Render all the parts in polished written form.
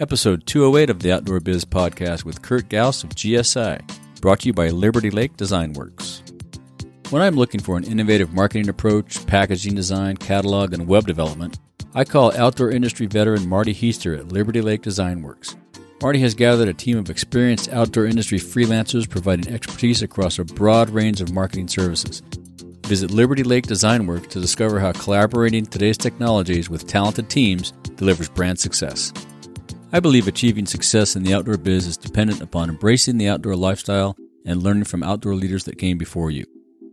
Episode 208 of the Outdoor Biz Podcast with Kurt Gauss of GSI, brought to you by Liberty Lake Design Works. When I'm looking for an innovative marketing approach, packaging design, catalog, and web development, I call outdoor industry veteran Marty Heister at Liberty Lake Design Works. Marty has gathered a team of experienced outdoor industry freelancers providing expertise across a broad range of marketing services. Visit Liberty Lake Design Works to discover how collaborating today's technologies with talented teams delivers brand success. I believe achieving success in the outdoor biz is dependent upon embracing the outdoor lifestyle and learning from outdoor leaders that came before you.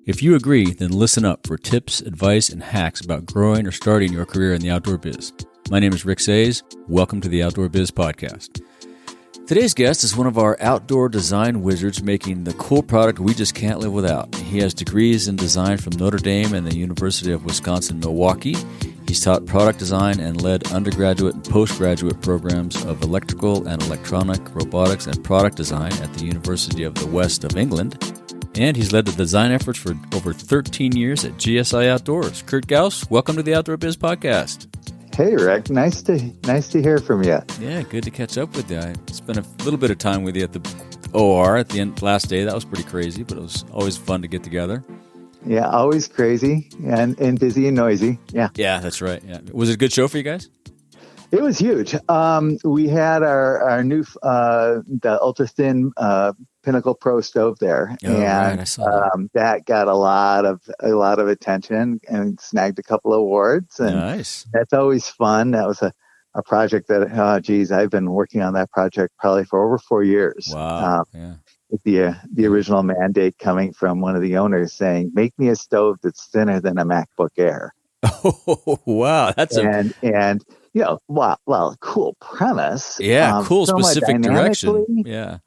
If you agree, then listen up for tips, advice, and hacks about growing or starting your career in the outdoor biz. My name is Rick Sayes. Welcome to the Outdoor Biz Podcast. Today's guest is one of our outdoor design wizards making the cool product we just can't live without. He has degrees in design from Notre Dame and the University of Wisconsin-Milwaukee. He's taught product design and led undergraduate and postgraduate programs of electrical and electronic, robotics, and product design at the University of the West of England. And he's led the design efforts for over 13 years at GSI Outdoors. Kurt Gauss, welcome to the Outdoor Biz Podcast. Hey, Rick. Nice to hear from you. Yeah, good to catch up with you. I spent a little bit of time with you at the OR at the end last day. That was pretty crazy, but it was always fun to get together. Yeah, always crazy and busy and noisy. Yeah. Yeah, that's right. Yeah. Was it a good show for you guys? It was huge. We had our new the ultra thin Pinnacle Pro Stove there, and right, I saw that got a lot of attention and snagged a couple of awards. And nice. That's always fun. That was a project that I've been working on that project probably for over 4 years. Wow. Yeah. With the original mandate coming from one of the owners saying, "Make me a stove that's thinner than a MacBook Air." Oh, wow. That's and cool premise. Yeah, cool specific direction. Yeah.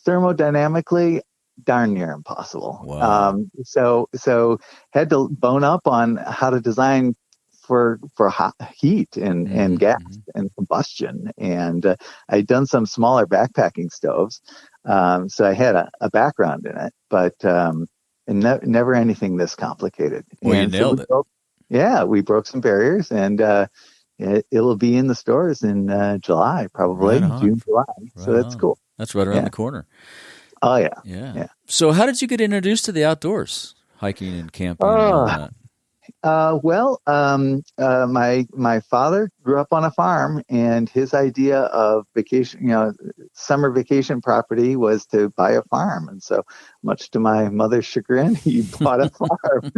Thermodynamically, darn near impossible. Wow. So had to bone up on how to design for hot heat and gas and combustion. And I'd done some smaller backpacking stoves, so I had a background in it, but never anything this complicated. Well, you nailed it. We broke some barriers, and it'll be in the stores in July, probably June, July. So that's cool. That's right around the corner. Oh yeah. So how did you get introduced to the outdoors, hiking and camping and all that? My father grew up on a farm, and his idea of vacation, summer vacation property was to buy a farm. And so, much to my mother's chagrin, he bought a farm.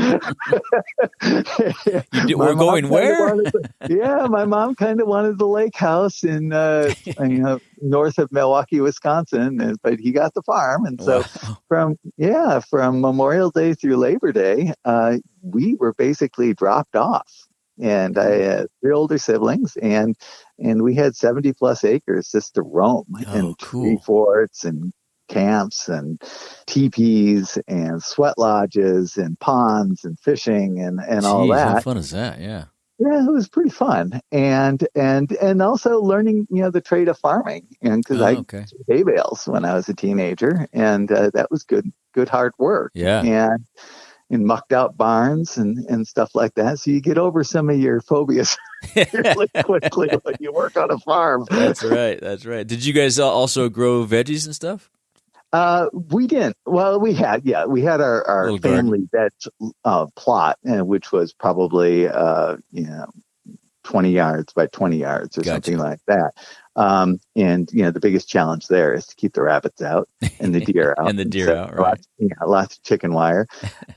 We're going where? My mom kind of wanted the lake house in, north of Milwaukee, Wisconsin, but he got the farm. And so from Memorial Day through Labor Day, we were basically dropped off. And I had 3 older siblings, and we had 70 plus acres just to roam and tree forts and camps and teepees and sweat lodges and ponds and fishing and all that. How fun is that? Yeah. Yeah, it was pretty fun. And also learning, the trade of farming. And because I did hay bales when I was a teenager, and that was good hard work. Yeah. And mucked out barns and stuff like that. So you get over some of your phobias really quickly when you work on a farm. That's right. Did you guys also grow veggies and stuff? We didn't. Well, we had our family veg plot, which was probably 20 yards by 20 yards or something like that. And the biggest challenge there is to keep the rabbits out and the deer out. And the deer out, right. Lots of chicken wire.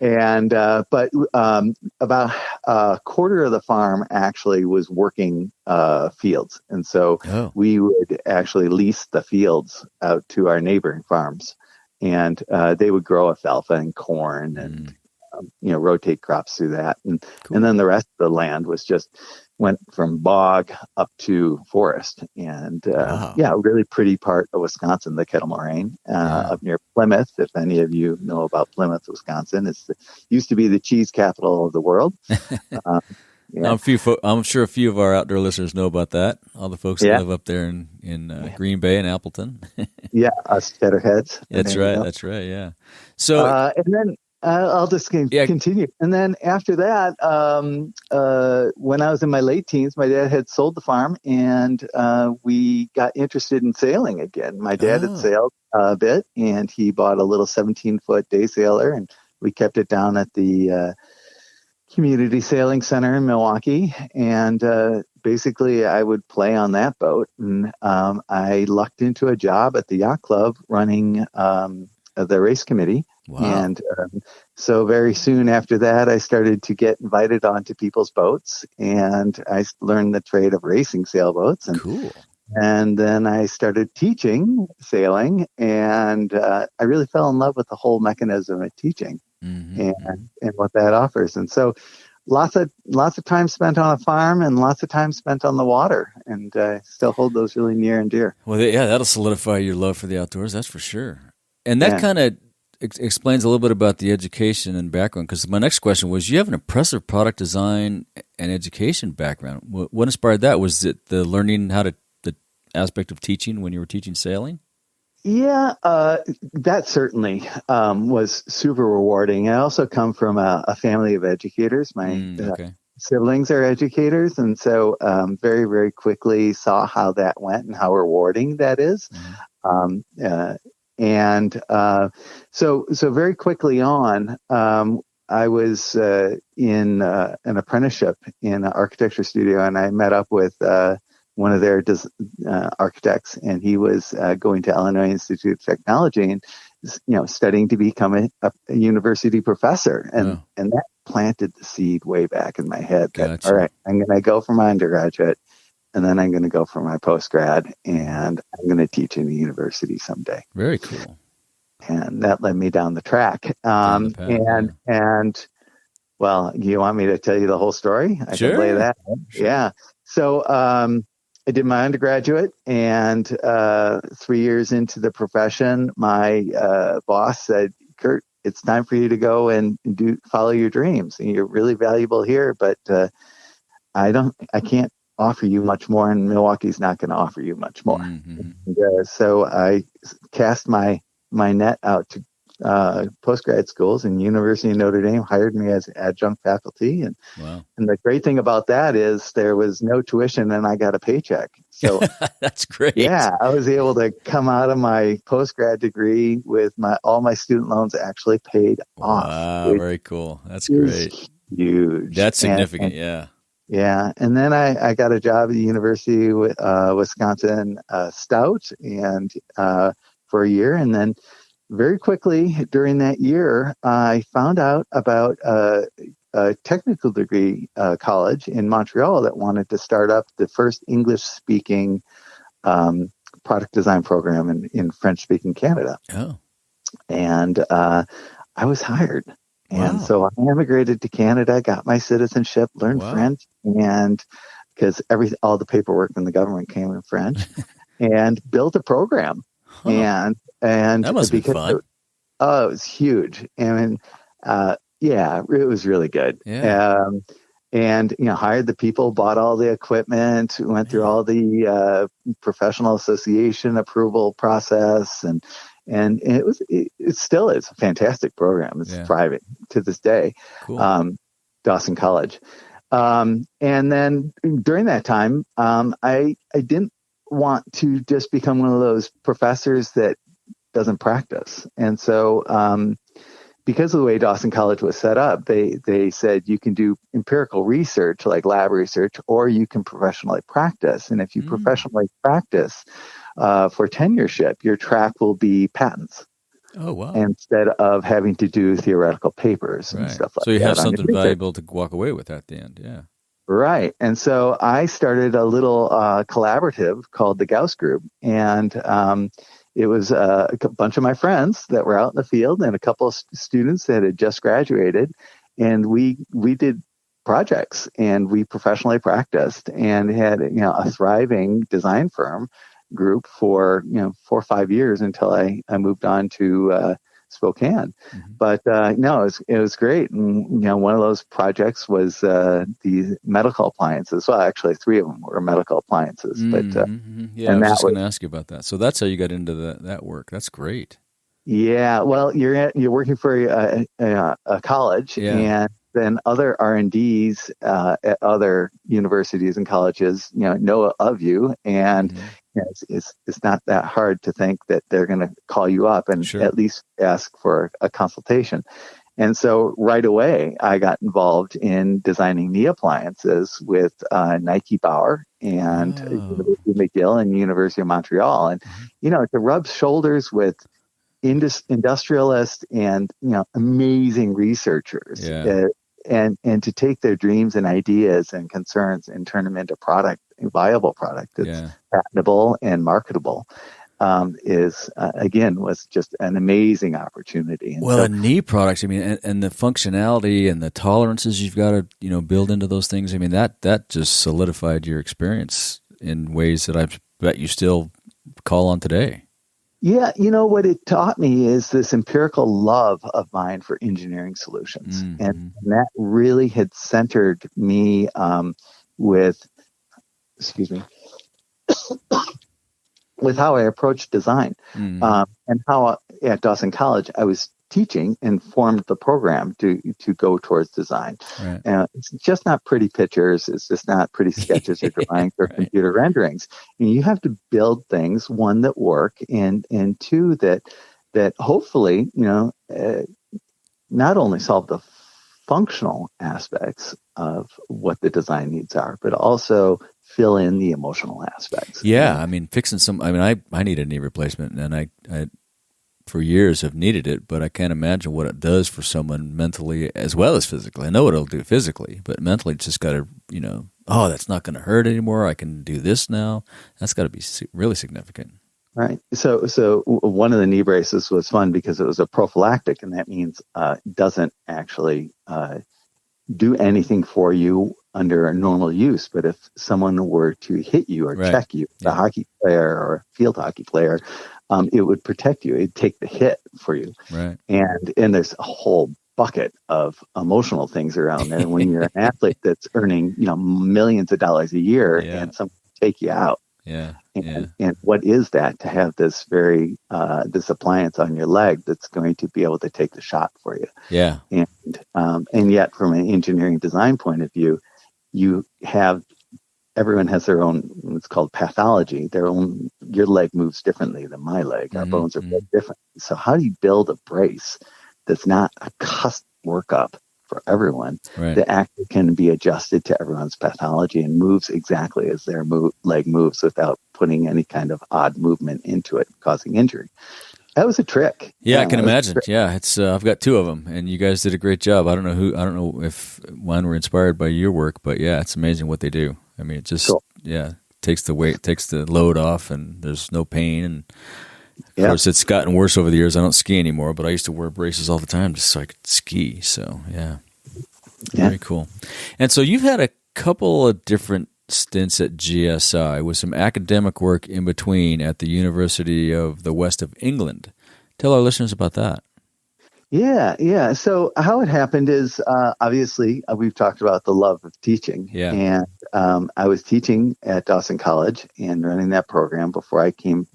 And, but about a quarter of the farm actually was working fields. And so we would actually lease the fields out to our neighboring farms. And they would grow alfalfa and corn and, rotate crops through that. And then the rest of the land went from bog up to forest. And really pretty part of Wisconsin, the Kettle Moraine, up near Plymouth. If any of you know about Plymouth, Wisconsin, used to be the cheese capital of the world. I'm sure a few of our outdoor listeners know about that. All the folks that live up there in Green Bay and Appleton. Us cheddarheads. That's right. Yeah. So and then I'll just continue. And then after that, when I was in my late teens, my dad had sold the farm, and we got interested in sailing again. My dad had sailed a bit, and he bought a little 17-foot day sailor, and we kept it down at the community sailing center in Milwaukee. And basically, I would play on that boat. And I lucked into a job at the yacht club running the race committee. Wow. And so very soon after that, I started to get invited onto people's boats, and I learned the trade of racing sailboats. And, cool. And then I started teaching sailing, and I really fell in love with the whole mechanism of teaching and what that offers. And so lots of time spent on a farm and lots of time spent on the water, and I still hold those really near and dear. Well, yeah, that'll solidify your love for the outdoors, that's for sure. And that kind of explains a little bit about the education and background, because my next question was, you have an impressive product design and education background. What inspired that? Was it the learning the aspect of teaching when you were teaching sailing? Yeah, that certainly was super rewarding. I also come from a family of educators. My siblings are educators, and so very, very quickly saw how that went and how rewarding that is. So very quickly on, I was in an apprenticeship in an architecture studio, and I met up with one of their architects, and he was going to Illinois Institute of Technology and studying to become a university professor, and that planted the seed way back in my head. Gotcha. That, all right, I'm going to go for my undergraduate, and then I'm going to go for my postgrad, and I'm going to teach in a university someday. Very cool. And that led me down the track. And well, you want me to tell you the whole story? I can lay that. Sure. Yeah. So I did my undergraduate, and 3 years into the profession, my boss said, "Kurt, it's time for you to go and follow your dreams. And you're really valuable here, but I can't offer you much more, and Milwaukee's not going to offer you much more." So I cast my net out to postgrad schools, and University of Notre Dame hired me as adjunct faculty. And the great thing about that is there was no tuition, and I got a paycheck. So that's great. Yeah, I was able to come out of my postgrad degree with all my student loans actually paid off. Wow, very cool. That's great. Huge. That's significant. Yeah. Yeah, and then I got a job at the University of Wisconsin Stout, and for a year, and then very quickly during that year, I found out about a technical degree college in Montreal that wanted to start up the first English-speaking product design program in French-speaking Canada. Oh, and I was hired. And so I immigrated to Canada, got my citizenship, learned French, and because all the paperwork from the government came in French, and built a program. And that must be fun. It was huge. And it was really good. Yeah. And hired the people, bought all the equipment, went through all the professional association approval process, and it still is a fantastic program. It's thriving to this day. Cool. Dawson College. And then during that time, I didn't want to just become one of those professors that doesn't practice. And so because of the way Dawson College was set up, they said you can do empirical research like lab research, or you can professionally practice. And if you professionally practice for tenureship, your track will be patents. Oh, wow. Instead of having to do theoretical papers and stuff like that. So you have something valuable to walk away with at the end. Yeah. Right. And so I started a little collaborative called the Gauss Group. And it was a bunch of my friends that were out in the field and a couple of students that had just graduated. And we did projects, and we professionally practiced and had a thriving design firm group for 4 or 5 years until I moved on to Spokane. But it was great. And one of those projects was the medical appliances. Well, actually 3 of them were medical appliances. But I was just going to ask you about that. So that's how you got into that work. That's great. Yeah, well, you're working for a college, and then other R&Ds at other universities and colleges, know of you, and it's not that hard to think that they're going to call you up and at least ask for a consultation. And so right away, I got involved in designing knee appliances with Nike Bauer and University of McGill and University of Montreal, and to rub shoulders with industrialists and amazing researchers, and to take their dreams and ideas and concerns and turn them into a viable product that's patentable and marketable, was just an amazing opportunity. And knee products, I mean, and the functionality and the tolerances you've got to build into those things, I mean, that just solidified your experience in ways that I bet you still call on today. Yeah, what it taught me is this empirical love of mine for engineering solutions. Mm-hmm. And that really had centered me with how I approached design. Mm-hmm. And how at Dawson College I was teaching and formed the program to go towards design. Right. It's just not pretty pictures. It's just not pretty sketches or drawings or computer renderings. And you have to build things, one, that work, and two, that hopefully, not only solve the functional aspects of what the design needs are, but also fill in the emotional aspects. Yeah. I mean, I need a knee replacement, and I for years have needed it, but I can't imagine what it does for someone mentally as well as physically. I know what it'll do physically, but mentally it's just got to, that's not going to hurt anymore. I can do this now. That's got to be really significant. Right. So one of the knee braces was fun because it was a prophylactic, and that means it doesn't actually do anything for you under a normal use. But if someone were to hit you or check you, a hockey player or field hockey player, it would protect you. It'd take the hit for you. Right. And there's a whole bucket of emotional things around there. When you're an athlete that's earning, millions of dollars a year, and someone take you out. Yeah. And what is that to have this this appliance on your leg that's going to be able to take the shot for you? Yeah. And yet from an engineering design point of view, everyone has their own, it's called pathology. Your leg moves differently than my leg. Our bones are built differently. So how do you build a brace that's not a custom workup for everyone, that actually can be adjusted to everyone's pathology and moves exactly as their leg moves without putting any kind of odd movement into it, causing injury? That was a trick. Yeah, I can imagine. Yeah, it's I've got two of them, and you guys did a great job. I don't know if one were inspired by your work, but yeah, it's amazing what they do. I mean, it just takes the weight, takes the load off, and there's no pain. And of course, it's gotten worse over the years. I don't ski anymore, but I used to wear braces all the time just so I could ski. So very cool. And so you've had a couple of different stints at GSI with some academic work in between at the University of the West of England. Tell our listeners about that. Yeah. So how it happened is, obviously, we've talked about the love of teaching. Yeah. And I was teaching at Dawson College and running that program before I came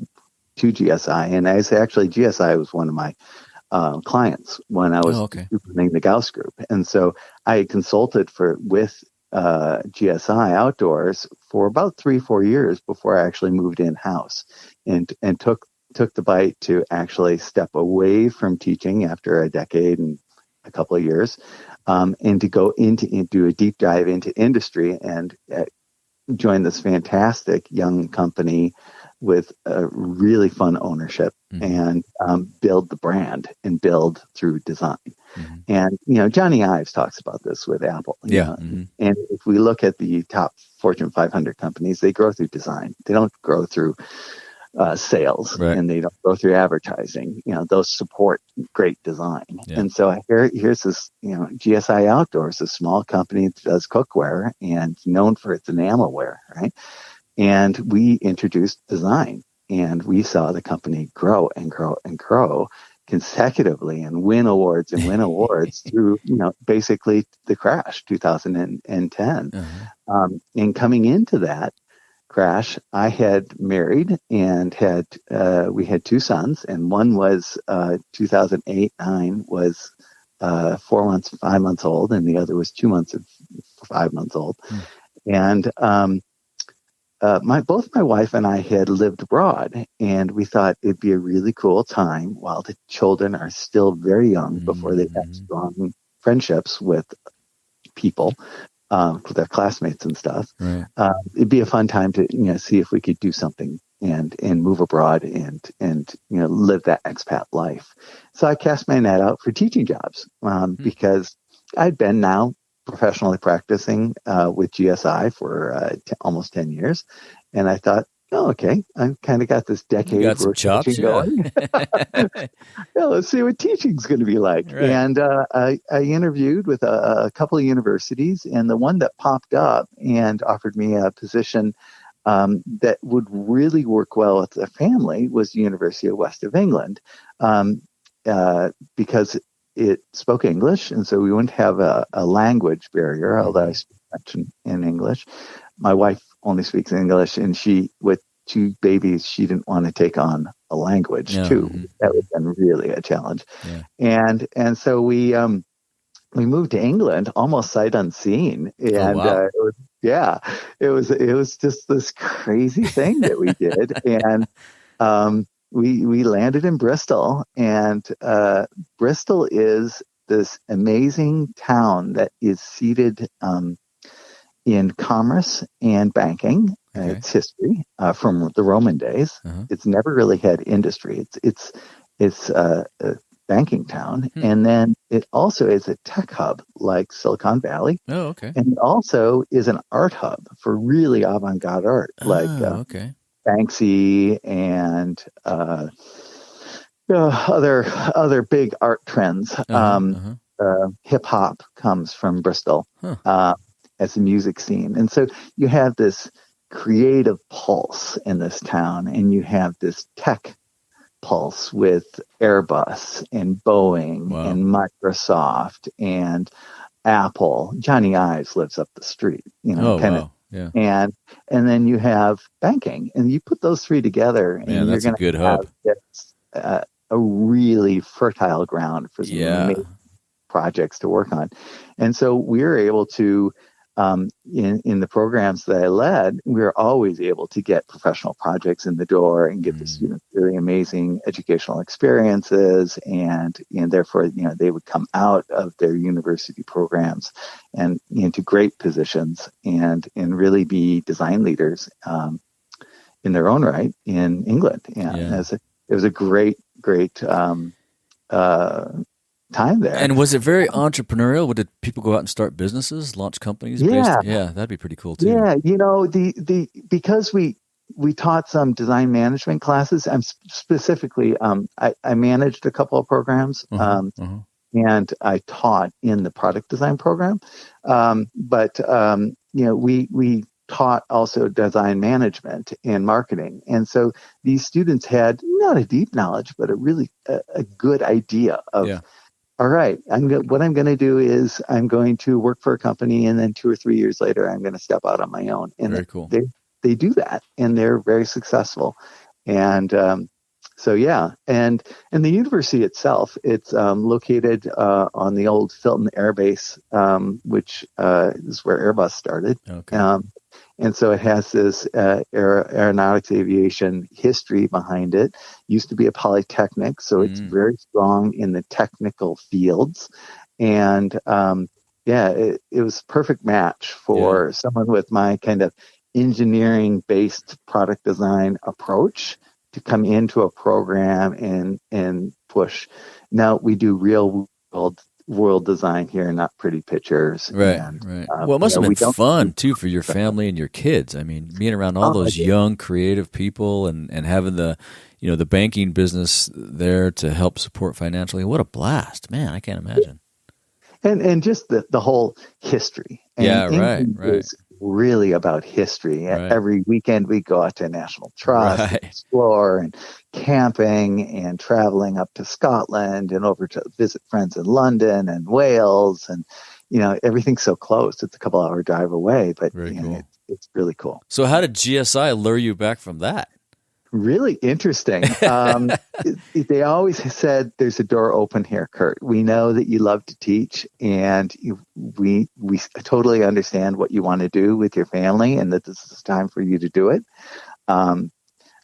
to GSI. And GSI was one of my clients when I was running the Gauss group. And so I consulted with GSI Outdoors for about 3-4 years before I actually moved in-house and took the bite to actually step away from teaching after a decade and a couple of years, and to go do a deep dive into industry and join this fantastic young company with a really fun ownership and build the brand and build through design. And, Johnny Ives talks about this with Apple. And if we look at the top Fortune 500 companies, they grow through design. They don't grow through sales, and they don't go through advertising. Those support great design. Yeah. And so here's this, GSI Outdoors, a small company that does cookware and known for its enamelware, right? And we introduced design, and we saw the company grow and grow and grow consecutively and win awards through, basically the crash, 2010. And coming into that crash, I had married and we had two sons, and one was 2008-9 was 4 months, 5 months old, and the other was 2 months and 5 months old. And both my wife and I had lived abroad, and we thought it'd be a really cool time while the children are still very young before they have strong friendships with people, their classmates and stuff. Right. It'd be a fun time to see if we could do something and move abroad and live that expat life. So I cast my net out for teaching jobs because I'd been now professionally practicing with GSI for almost 10 years. And I thought, oh, okay, I've kind of got this decade worth of teaching going. Let's see what teaching's going to be like. Right. And I interviewed with a couple of universities, and the one that popped up and offered me a position that would really work well with the family was the University of West of England, because it spoke English, and so we wouldn't have a language barrier, although I speak French and English. My wife only speaks English, and with two babies, she didn't want to take on a language too. Mm-hmm. That would have been really a challenge. Yeah. And so we moved to England almost sight unseen, and it was just this crazy thing that we did, and we landed in Bristol, and Bristol is this amazing town that is seated in commerce and banking. Okay. Its history from the Roman days. It's never really had industry. It's a banking town, and then it also is a tech hub like Silicon Valley. Oh, okay. And it also is an art hub for really avant-garde art, like Banksy and other big art trends. Hip hop comes from Bristol as a music scene, and so you have this creative pulse in this town, and you have this tech pulse with Airbus and Boeing and Microsoft and Apple. Johnny Ives lives up the street, Yeah. And then you have banking, and you put those three together, and you're going to have a really fertile ground for some amazing projects to work on. And so we were able to, in the programs that I led, we were always able to get professional projects in the door and give the students really amazing educational experiences, and therefore, they would come out of their university programs and into great positions and really be design leaders in their own right in England. And it was a great time there. And was it very entrepreneurial? Did people go out and start businesses, launch companies? Yeah, that'd be pretty cool too. Yeah, because we taught some design management classes. I'm specifically, I managed a couple of programs, and I taught in the product design program. But we taught also design management and marketing, and so these students had not a deep knowledge, but a good idea of. Yeah. All right, what I'm going to do is I'm going to work for a company, and then 2 or 3 years later, I'm going to step out on my own. And very cool. They do that, and they're very successful. And and the university itself, it's located on the old Filton Air Base, which is where Airbus started. Okay. And so it has this aeronautics aviation history behind it. Used to be a polytechnic, so it's very strong in the technical fields. And it was a perfect match for someone with my kind of engineering-based product design approach to come into a program and push. Now we do real world design here, not pretty pictures. Right. Well, it must have been fun too for your family and your kids. I mean, being around all those young, creative people and having the banking business there to help support financially. What a blast, man! I can't imagine. And just the whole history. And right. It's really about history. Right. Every weekend we go out to National Trust, and explore, and camping, and traveling up to Scotland and over to visit friends in London and Wales, and everything's so close. It's a couple-hour drive away, but it's really cool. So how did GSI lure you back from that? Really interesting. They always said, "There's a door open here, Kurt. We know that you love to teach, and we totally understand what you want to do with your family, and that this is time for you to do it."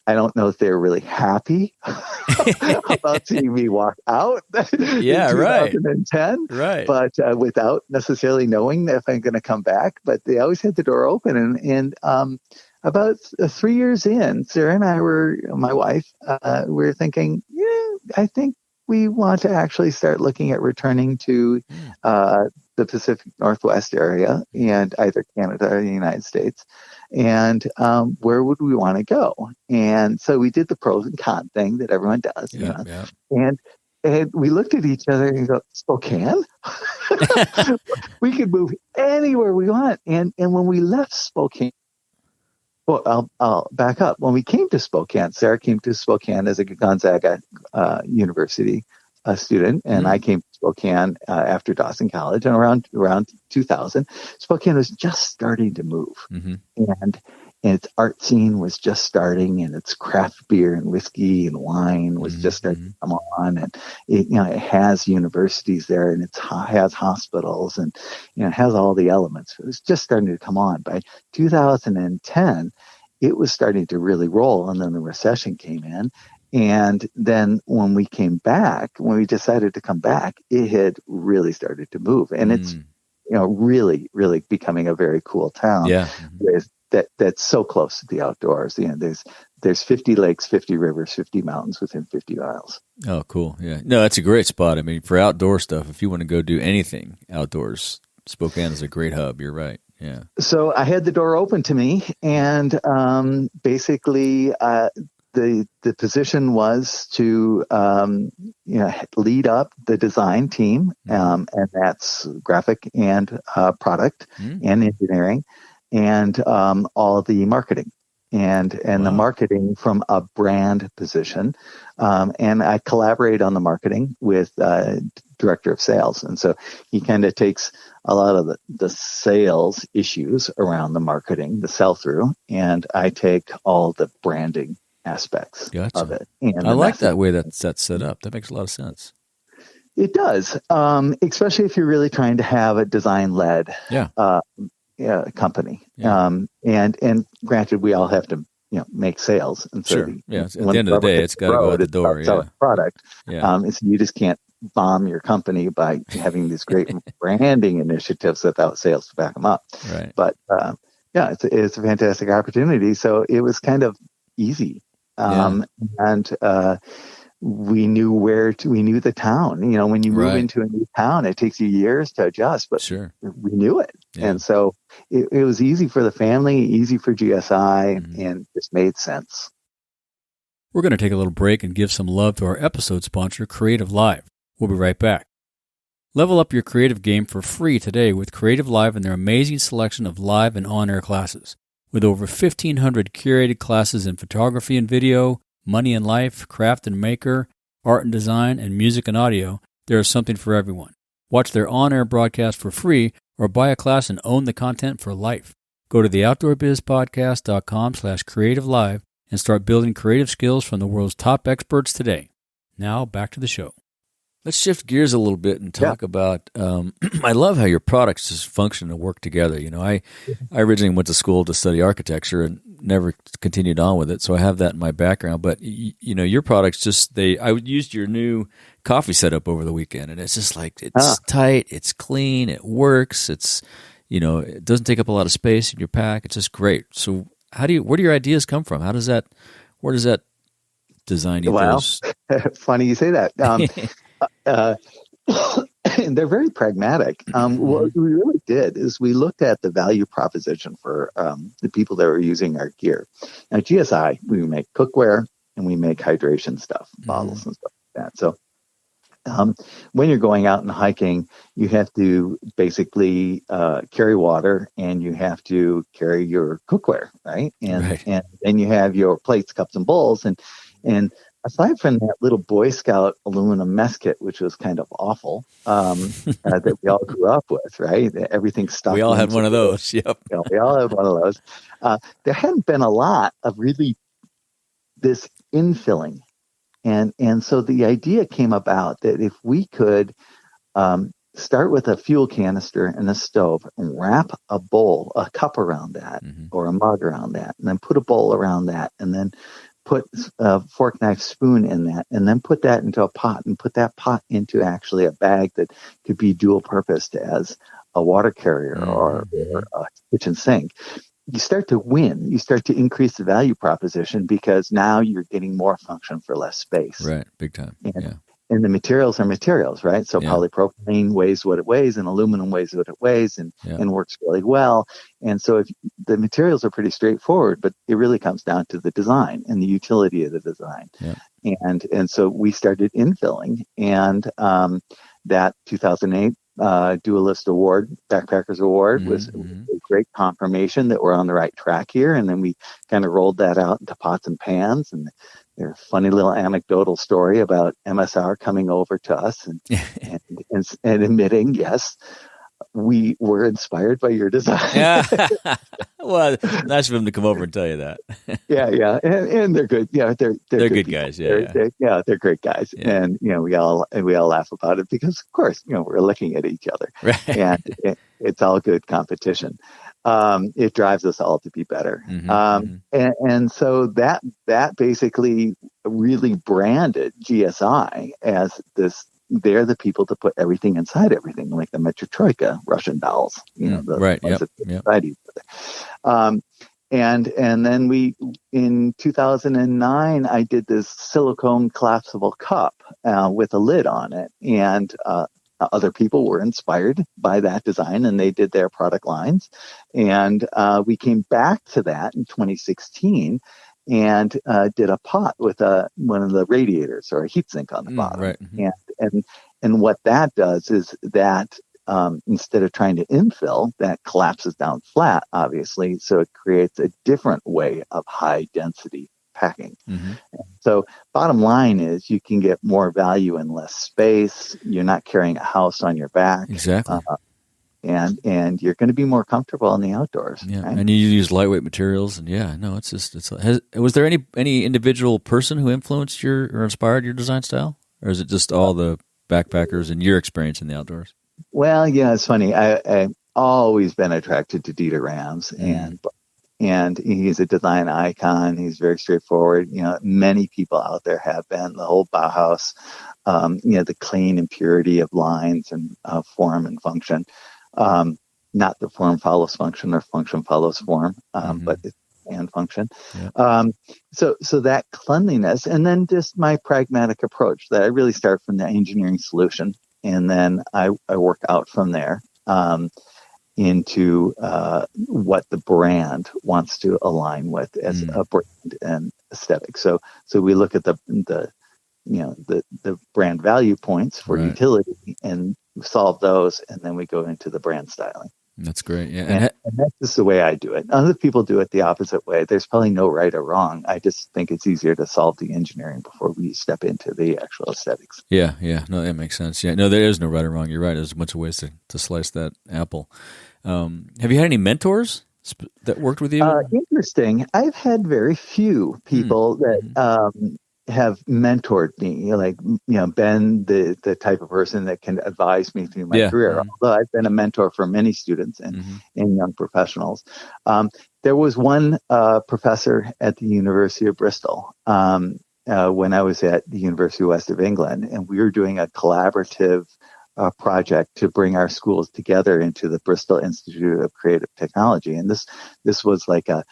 I don't know if they're really happy about seeing me walk out yeah, in 2010, right. But without necessarily knowing if I'm going to come back. But they always had the door open. And about 3 years in, Sarah and I my wife, we were thinking, I think we want to actually start looking at returning to the Pacific Northwest area, and either Canada or the United States. And where would we want to go? And so we did the pros and cons thing that everyone does. Yeah. And we looked at each other and go, Spokane? We could move anywhere we want. And when we left Spokane, well, I'll back up. When we came to Spokane, Sarah came to Spokane as a Gonzaga University student, and I came to Spokane after Dawson College, and around 2000, Spokane was just starting to move, and its art scene was just starting, and its craft beer and whiskey and wine was just starting to come on, and it has universities there, and it has hospitals, and it has all the elements. It was just starting to come on. By 2010, it was starting to really roll, and then the recession came in. And then when we decided to come back, it had really started to move, and it's really, really becoming a very cool town. Yeah, that's so close to the outdoors. There's 50 lakes, 50 rivers, 50 mountains within 50 miles. Oh, cool. Yeah, no, that's a great spot. I mean, for outdoor stuff, if you want to go do anything outdoors, Spokane is a great hub. You're right. Yeah. So I had the door open to me, and basically. The position was to lead up the design team, and that's graphic and product and engineering, and all the marketing and the marketing from a brand position. And I collaborate on the marketing with director of sales, and so he kind of takes a lot of the sales issues around the marketing, the sell through, and I take all the branding aspects of it. And I like that way that's set up. That makes a lot of sense. It does, especially if you're really trying to have a design-led company. Yeah. And granted, we all have to make sales. And so at the end of the day, it's got to go out the door. Sell a product. So you just can't bomb your company by having these great branding initiatives without sales to back them up. Right. But it's a fantastic opportunity. So it was kind of easy. And we knew we knew the town. When you move into a new town, it takes you years to adjust, but we knew it. Yeah. And so it was easy for the family, easy for GSI, and just made sense. We're going to take a little break and give some love to our episode sponsor, Creativelive. We'll be right back. Level up your creative game for free today with Creativelive and their amazing selection of live and on-air classes. With over 1,500 curated classes in photography and video, money and life, craft and maker, art and design, and music and audio, there is something for everyone. Watch their on-air broadcast for free or buy a class and own the content for life. Go to theoutdoorbizpodcast.com/creativelive and start building creative skills from the world's top experts today. Now, back to the show. Let's shift gears a little bit and talk about, I love how your products just function and work together. I originally went to school to study architecture and never continued on with it, so I have that in my background. But, your products I used your new coffee setup over the weekend, and it's just like, it's tight, it's clean, it works, it doesn't take up a lot of space in your pack. It's just great. So where do your ideas come from? Where does that design ethos? Well, funny you say that. They're very pragmatic. What we really did is we looked at the value proposition for the people that were using our gear. Now, GSI, we make cookware and we make hydration stuff, bottles and stuff like that. So when you're going out and hiking, you have to basically carry water, and you have to carry your cookware, right? And then you have your plates, cups, and bowls, and aside from that little Boy Scout aluminum mess kit, which was kind of awful, that we all grew up with, right? Everything stuck. We all had one of those. Yep. We all had one of those. There hadn't been a lot of really this infilling. And so the idea came about that if we could start with a fuel canister and a stove and wrap a cup around that, or a mug around that, and then put a bowl around that, and then put a fork, knife, spoon in that, and then put that into a pot, and put that pot into actually a bag that could be dual purposed as a water carrier or a kitchen sink. You start to win. You start to increase the value proposition because now you're getting more function for less space. Right. Big time. And the materials are materials, right? So polypropylene weighs what it weighs, and aluminum weighs what it weighs, and works really well. And so if the materials are pretty straightforward, but it really comes down to the design and the utility of the design. And so we started infilling, and that 2008 Duelist Award, Backpackers Award, was a great confirmation that we're on the right track here. And then we kind of rolled that out into pots and pans, and there's a funny little anecdotal story about MSR coming over to us and admitting, yes, we were inspired by your design. Well, nice of them to come over and tell you that. And they're good. Yeah, they're good guys. They're great guys. And we all laugh about it because, of course, we're looking at each other, and it's all good competition. It drives us all to be better. And so that basically really branded GSI as this. They're the people to put everything inside everything, like the Metrotroika Russian dolls, and then in 2009, I did this silicone collapsible cup with a lid on it, and other people were inspired by that design, and they did their product lines, and we came back to that in 2016. And did a pot with one of the radiators or a heat sink on the bottom. And what that does is that instead of trying to infill, that collapses down flat, obviously. So it creates a different way of high density packing. So bottom line is you can get more value in less space. You're not carrying a house on your back. Exactly. And you're going to be more comfortable in the outdoors. Yeah, right? And you use lightweight materials, and was there any individual person who influenced or inspired your design style, or is it just all the backpackers and your experience in the outdoors? Well, it's funny. I've always been attracted to Dieter Rams, and he's a design icon. He's very straightforward. Many people out there have been. The whole Bauhaus, the clean and purity of lines and form and function. Not the form follows function or function follows form, but it's and function. So that cleanliness, and then just my pragmatic approach that I really start from the engineering solution, and then I work out from there into what the brand wants to align with as a brand and aesthetic. So we look at the brand value points for utility and solve those, and then we go into the brand styling. That's great. Yeah. And that's just the way I do it. Other people do it the opposite way. There's probably no right or wrong. I just think it's easier to solve the engineering before we step into the actual aesthetics. Yeah. No, that makes sense. Yeah. No, there is no right or wrong. You're right. There's a bunch of ways to slice that apple. Have you had any mentors that worked with you? Interesting. I've had very few people that have mentored me, like, been the type of person that can advise me through my career. Although I've been a mentor for many students and young professionals. There was one professor at the University of Bristol when I was at the University of West of England, and we were doing a collaborative project to bring our schools together into the Bristol Institute of Creative Technology. And this was like a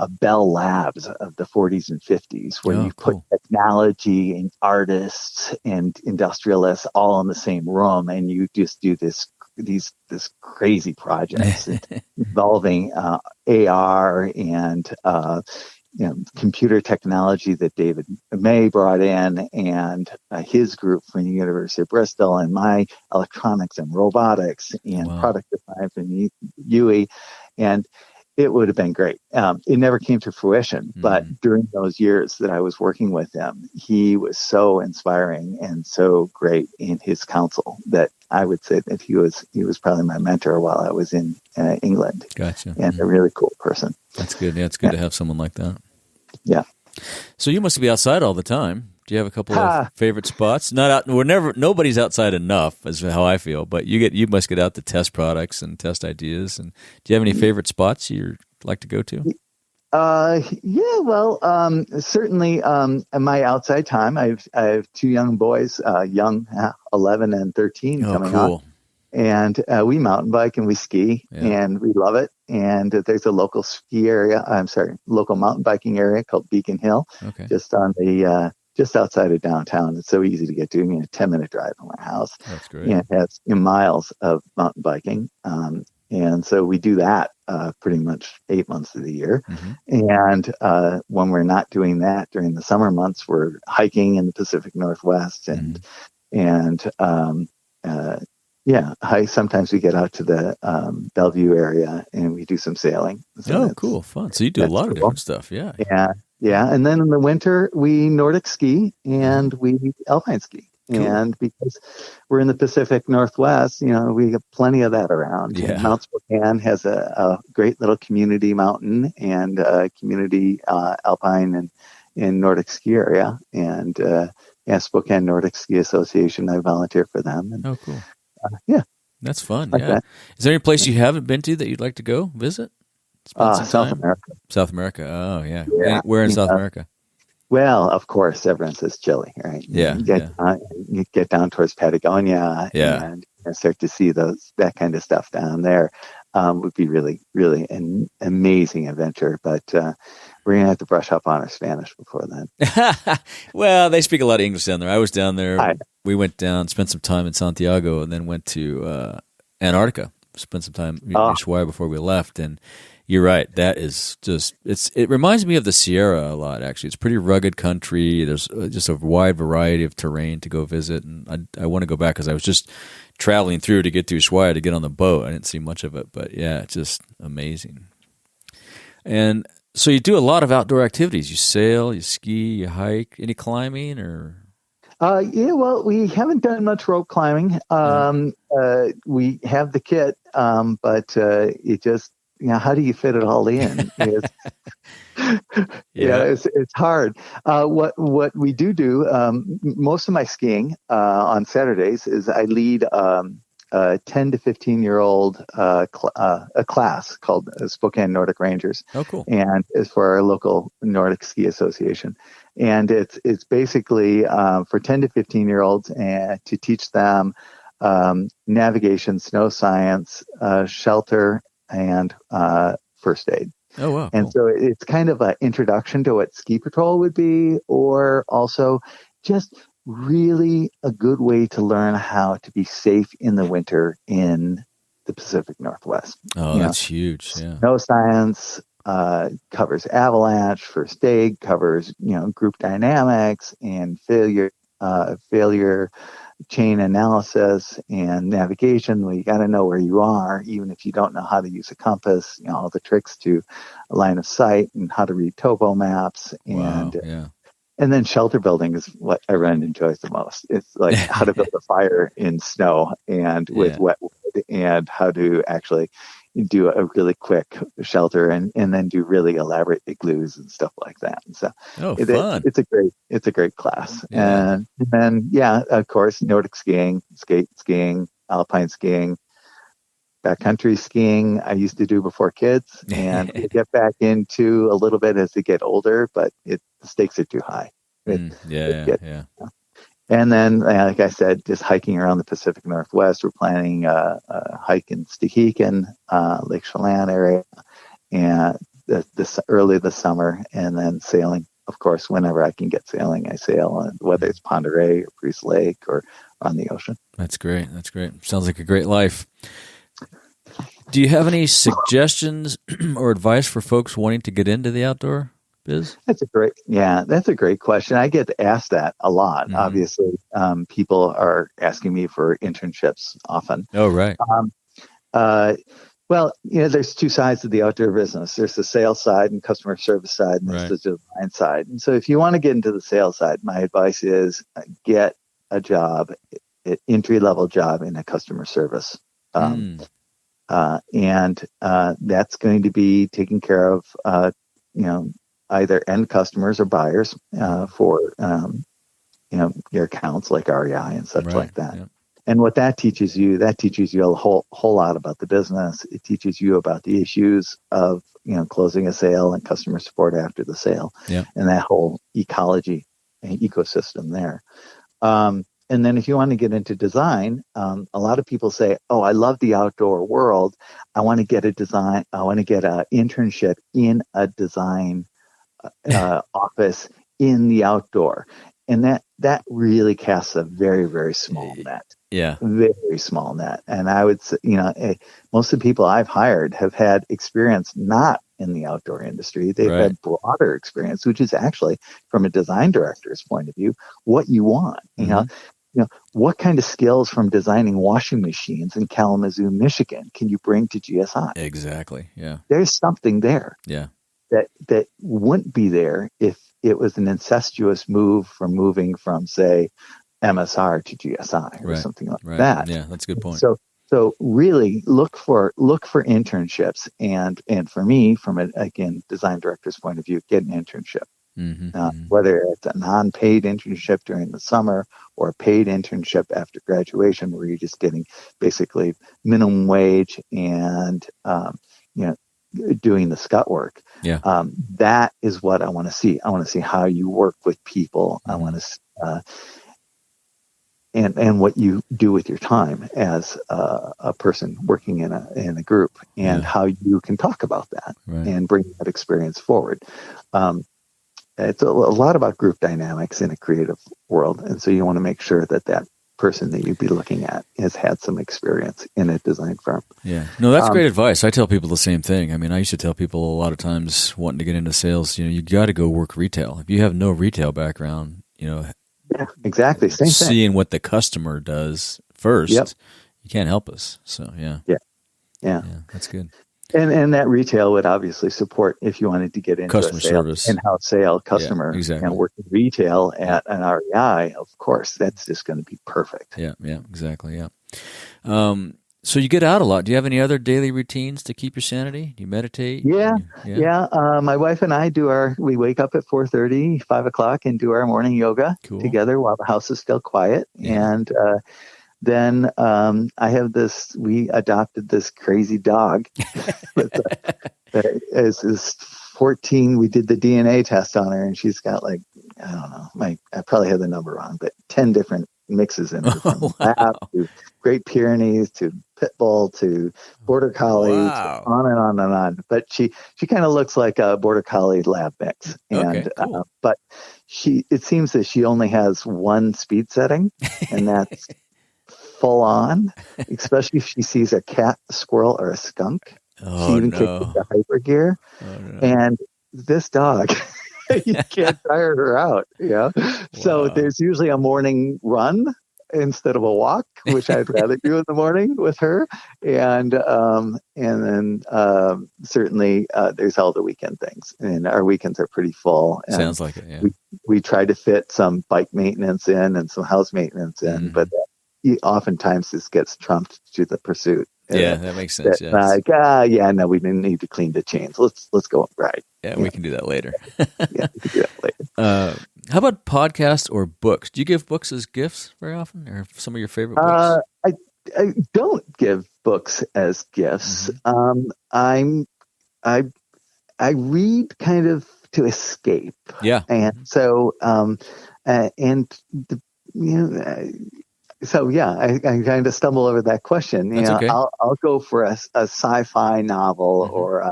Bell Labs of the 40s and 50s, where you put technology and artists and industrialists all in the same room, and you just do this crazy projects involving AR and computer technology that David May brought in, and his group from the University of Bristol, and my electronics and robotics and product design from UE. And it would have been great. It never came to fruition, but during those years that I was working with him, he was so inspiring and so great in his counsel that I would say that he was probably my mentor while I was in England. Gotcha. And a really cool person. That's good. Yeah, it's good to have someone like that. Yeah. So you must be outside all the time. Do you have a couple of favorite spots? Not out. Nobody's outside enough, is how I feel. But you must get out to test products and test ideas. And do you have any favorite spots you like to go to? Yeah. Well, certainly. In my outside time, I have two young boys, 11 and 13, coming on. And we mountain bike and we ski, and we love it. And there's a local local mountain biking area called Beacon Hill, just on the just outside of downtown. It's so easy to get to. 10-minute drive from my house. That's great. And it has miles of mountain biking. And so we do that pretty much 8 months of the year. And when we're not doing that during the summer months, we're hiking in the Pacific Northwest sometimes we get out to the Bellevue area and we do some sailing. So cool. Fun. So you do a lot of different stuff. Yeah. Yeah. And then in the winter, we Nordic ski and we alpine ski. Cool. And because we're in the Pacific Northwest, we have plenty of that around. Yeah. Mount Spokane has a great little community mountain and community alpine and Nordic ski area. And Spokane Nordic Ski Association, I volunteer for them. And, cool. Yeah. That's fun. Like that. Is there any place you haven't been to that you'd like to go visit? South America. South America. Oh, yeah. Where in South America? Well, of course, everyone says Chile, right? Yeah. You get down towards Patagonia and start to see that kind of stuff down there. Would be really, really an amazing adventure. But we're going to have to brush up on our Spanish before then. Well, they speak a lot of English down there. I was down there. We went down, spent some time in Santiago, and then went to Antarctica. Spent some time in Ushuaia before we left. And you're right. That is just, it reminds me of the Sierra a lot, actually. It's pretty rugged country. There's just a wide variety of terrain to go visit. And I want to go back because I was just traveling through to get to Ushuaia to get on the boat. I didn't see much of it, but yeah, it's just amazing. And so you do a lot of outdoor activities. You sail, you ski, you hike. Any climbing or? Well, we haven't done much rope climbing. We have the kit, but it just, how do you fit it all in? It's hard. What we do, most of my skiing on Saturdays is I lead a 10 to 15-year-old a class called Spokane Nordic Rangers. Oh, cool. And it's for our local Nordic Ski Association. And it's basically for 10 to 15-year-olds and to teach them navigation, snow science, shelter, and first aid. Oh, wow. And so it's kind of an introduction to what ski patrol would be, or also just really a good way to learn how to be safe in the winter in the Pacific Northwest. Oh, that's huge. Yeah. Snow science covers avalanche, first aid, covers, group dynamics and failure chain analysis and navigation. Well, you got to know where you are, even if you don't know how to use a compass, all the tricks to a line of sight and how to read topo maps. And then shelter building is what everyone enjoys the most. It's like how to build a fire in snow and with wet wood, and how to actually do a really quick shelter and then do really elaborate igloos and stuff like that. And so fun. It's a great class. Yeah. And then, of course, Nordic skiing, skate skiing, alpine skiing, backcountry skiing I used to do before kids, and we get back into a little bit as they get older, but the stakes are too high. And then, like I said, just hiking around the Pacific Northwest. We're planning a hike in Stehekin, Lake Chelan area, and early this summer, and then sailing. Of course, whenever I can get sailing, I sail, whether it's Pend Oreille or Priest Lake or on the ocean. That's great. Sounds like a great life. Do you have any suggestions or advice for folks wanting to get into the outdoor biz? That's a great question. I get asked that a lot. Mm-hmm. Obviously, people are asking me for internships often. Oh, right. Well, there's two sides of the outdoor business. There's the sales side and customer service side, and there's the design side. And so if you want to get into the sales side, my advice is get a job, an entry-level job in a customer service. And that's going to be taking care of, either end customers or buyers for, your accounts like REI and such like that. Yeah. And what that teaches you a whole lot about the business. It teaches you about the issues of, closing a sale and customer support after the sale, and that whole ecology and ecosystem there. And then if you want to get into design, a lot of people say, oh, I love the outdoor world. I want to get an internship in a design office in the outdoor. And that really casts a very, very small net. Yeah. Very small net. And I would say, most of the people I've hired have had experience not in the outdoor industry. They've had broader experience, which is actually, from a design director's point of view, what you want. What kind of skills from designing washing machines in Kalamazoo, Michigan can you bring to GSI? Exactly. Yeah. There's something there. Yeah. That wouldn't be there if it was an incestuous move from moving from, say, MSR to GSI or something like that. Yeah, that's a good point. So really look for internships, and for me, from a design director's point of view, get an internship. Whether it's a non-paid internship during the summer or a paid internship after graduation, where you're just getting basically minimum wage and doing the scut work. Yeah. That is what I want to see. I want to see how you work with people. I want to and what you do with your time as a person working in a group, and how you can talk about that and bring that experience forward. It's a lot about group dynamics in a creative world, and so you want to make sure that person that you'd be looking at has had some experience in a design firm. Yeah, no, that's great advice. I tell people the same thing. I mean, I used to tell people a lot of times wanting to get into sales, you got to go work retail. If you have no retail background, yeah, exactly. Same thing. Seeing what the customer does first, you can't help us. So yeah, that's good. And that retail would obviously support if you wanted to get into customer service, in-house sale, customer, and work in retail at an REI. Of course, that's just going to be perfect. Yeah, exactly. Yeah. So you get out a lot. Do you have any other daily routines to keep your sanity? Do you meditate? Yeah. My wife and I we wake up at 4:30, 5 o'clock, and do our morning yoga together while the house is still quiet. Yeah. And then we adopted this crazy dog. Is 14. We did the DNA test on her, and she's got I don't know, I probably have the number wrong, but 10 different mixes in her, from lab to Great Pyrenees to Pit Bull to Border Collie, to on and on and on. But she kind of looks like a Border Collie lab mix. And cool. But it seems that she only has one speed setting, and that's full on, especially if she sees a cat, a squirrel, or a skunk. She even kicks the hyper gear. And this dog, you can't tire her out. Yeah. Wow. So there's usually a morning run instead of a walk, which I'd rather do in the morning with her. And then certainly there's all the weekend things, and our weekends are pretty full. And sounds like it. Yeah. We try to fit some bike maintenance in and some house maintenance in, but oftentimes this gets trumped to the pursuit. Yeah, that makes sense. No, we didn't need to clean the chains. Let's go and ride. Yeah, we can do that later. We can do that later. How about podcasts or books? Do you give books as gifts very often, or some of your favorite books? I don't give books as gifts. I read kind of to escape. Yeah, and so So I kind of stumble over that question. Okay. I'll go for a sci-fi novel or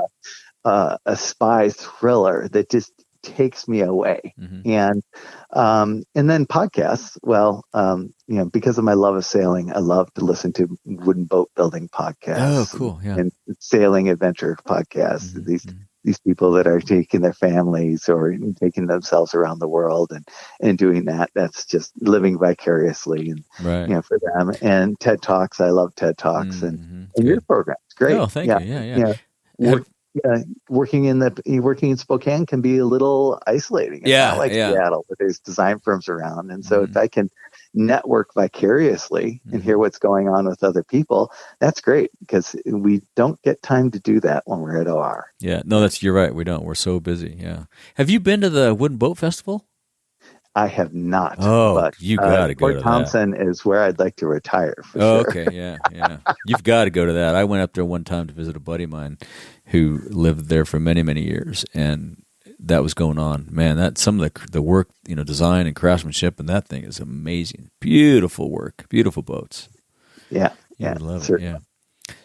a spy thriller that just takes me away. And then podcasts. Well, because of my love of sailing, I love to listen to wooden boat building podcasts. Oh, cool! Yeah, and sailing adventure podcasts. These people that are taking their families or taking themselves around the world and doing that. That's just living vicariously and for them. And TED Talks. I love TED Talks and your program's great. Oh, thank you. Yeah. Yeah. Working in Spokane can be a little isolating. It's not like Seattle, where there's design firms around. And so if I can network vicariously and hear what's going on with other people, that's great, because we don't get time to do that when we're at OR. Yeah, no, you're right. We don't. We're so busy. Yeah. Have you been to the Wooden Boat Festival? I have not. Oh, but you got to go to Fort Thompson is where I'd like to retire for sure. Okay, yeah. You've got to go to that. I went up there one time to visit a buddy of mine who lived there for many, many years, and that was going on. Man, that some of the work, design and craftsmanship, and that thing is amazing. Beautiful work, beautiful boats. Yeah, love it. Yeah.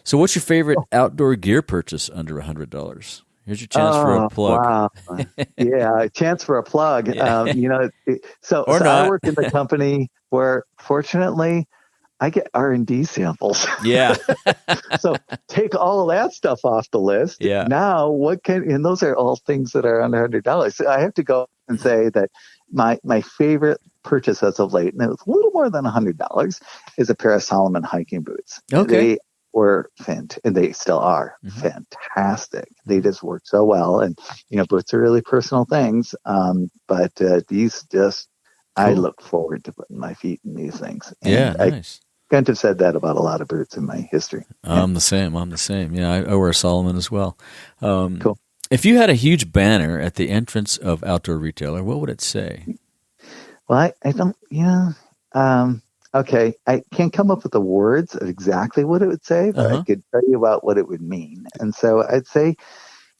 So, what's your favorite outdoor gear purchase under $100? Here's your chance for a plug. Wow. Yeah, a chance for a plug. Yeah. So I work in the company where, fortunately, I get R&D samples. Yeah. So take all of that stuff off the list. Yeah. Now, and those are all things that are under $100. So I have to go and say that my favorite purchase as of late, and it was a little more than $100, is a pair of Salomon hiking boots. Okay. They were and they still are fantastic. They just work so well, and boots are really personal things. But these just, cool. I look forward to putting my feet in these things. And nice. I can't have said that about a lot of boots in my history. I'm the same. Yeah, I wear a Salomon as well. Cool. If you had a huge banner at the entrance of Outdoor Retailer, what would it say? Well, I don't. Okay, I can't come up with the words of exactly what it would say, but I could tell you about what it would mean. And so I'd say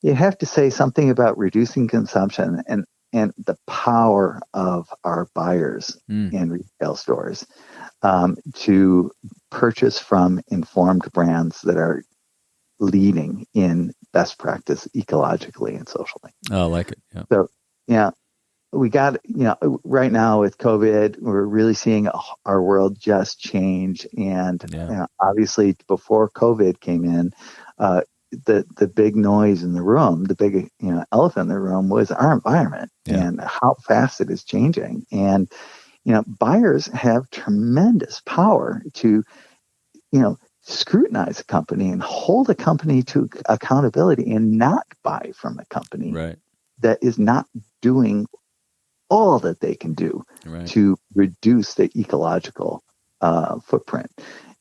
you have to say something about reducing consumption and the power of our buyers in retail stores to purchase from informed brands that are leading in best practice ecologically and socially. Oh, I like it. Yeah. So, we got, right now with COVID, we're really seeing our world just change. And obviously before COVID came in, the big noise in the room, the big, elephant in the room was our environment and how fast it is changing. And, buyers have tremendous power to, scrutinize a company and hold a company to accountability and not buy from a company that is not doing all that they can do to reduce the ecological footprint.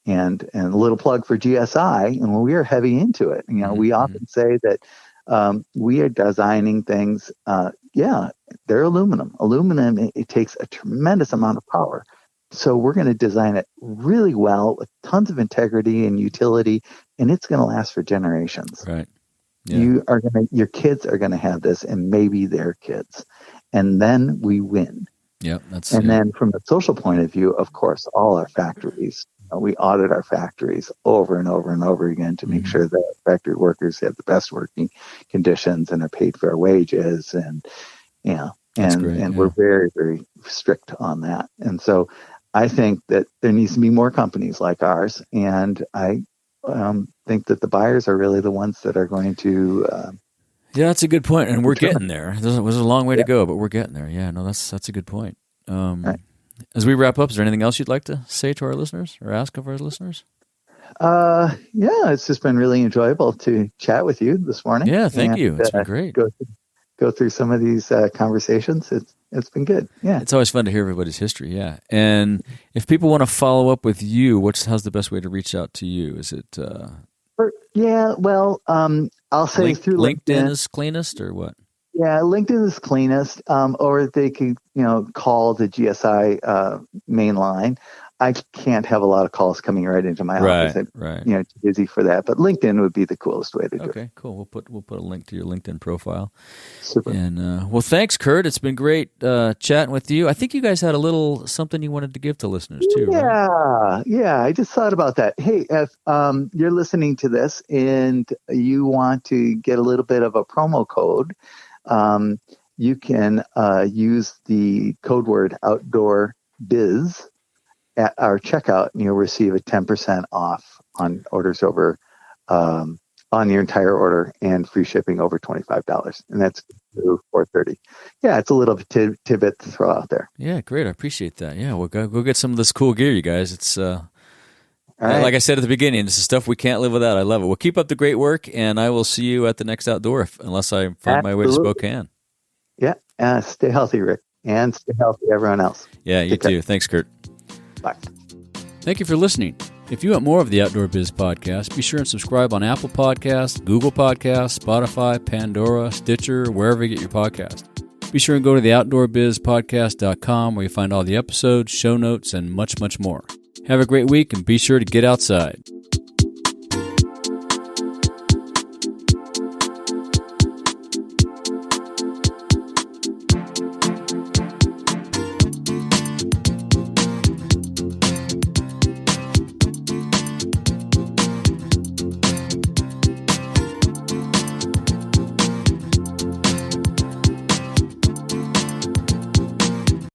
And a little plug for GSI, and we are heavy into it. We often say that we are designing things. They're aluminum. Aluminum, it takes a tremendous amount of power. So we're going to design it really well with tons of integrity and utility, and it's going to last for generations. Right. Yeah. Your kids are going to have this, and maybe their kids, and then we win. Yeah, then from the social point of view, of course, all our factories, we audit our factories over and over and over again to make sure that factory workers have the best working conditions and are paid fair wages, and we're very, very strict on that. And so I think that there needs to be more companies like ours, and I think that the buyers are really the ones that are going to. Yeah, that's a good point, and we're getting there. There's a long way to go, but we're getting there. Yeah, no, that's a good point. Right. As we wrap up, is there anything else you'd like to say to our listeners or ask of our listeners? It's just been really enjoyable to chat with you this morning. Yeah, thank you. It's been great. Go through some of these conversations. It's been good. Yeah, it's always fun to hear everybody's history. Yeah, and if people want to follow up with you, how's the best way to reach out to you? Is it? I'll say through LinkedIn is cleanest, or what? Yeah, LinkedIn is cleanest. Or they could, call the GSI main line. I can't have a lot of calls coming right into my office. Right. Too busy for that. But LinkedIn would be the coolest way to do it. Okay, cool. We'll put a link to your LinkedIn profile. Super. And thanks, Kurt. It's been great chatting with you. I think you guys had a little something you wanted to give to listeners too. Yeah, yeah. I just thought about that. Hey, if you're listening to this and you want to get a little bit of a promo code, you can use the code word Outdoor Biz at our checkout, and you'll receive a 10% off on orders over on your entire order, and free shipping over $25. And that's $430. Yeah, it's a little tidbit to throw out there. Yeah, great. I appreciate that. Yeah, we'll go get some of this cool gear, you guys. It's all All right. Like I said at the beginning, this is stuff we can't live without. I love it. Well, keep up the great work, and I will see you at the next outdoor, unless I find my way to Spokane. Yeah. Stay healthy, Rick, and stay healthy, everyone else. Yeah, you too. Thanks, Kurt. Bye. Thank you for listening. If you want more of the Outdoor Biz Podcast, be sure and subscribe on Apple Podcasts, Google Podcasts, Spotify, Pandora, Stitcher, wherever you get your podcast. Be sure and go to the outdoorbizpodcast.com where you find all the episodes, show notes, and much, much more. Have a great week and be sure to get outside.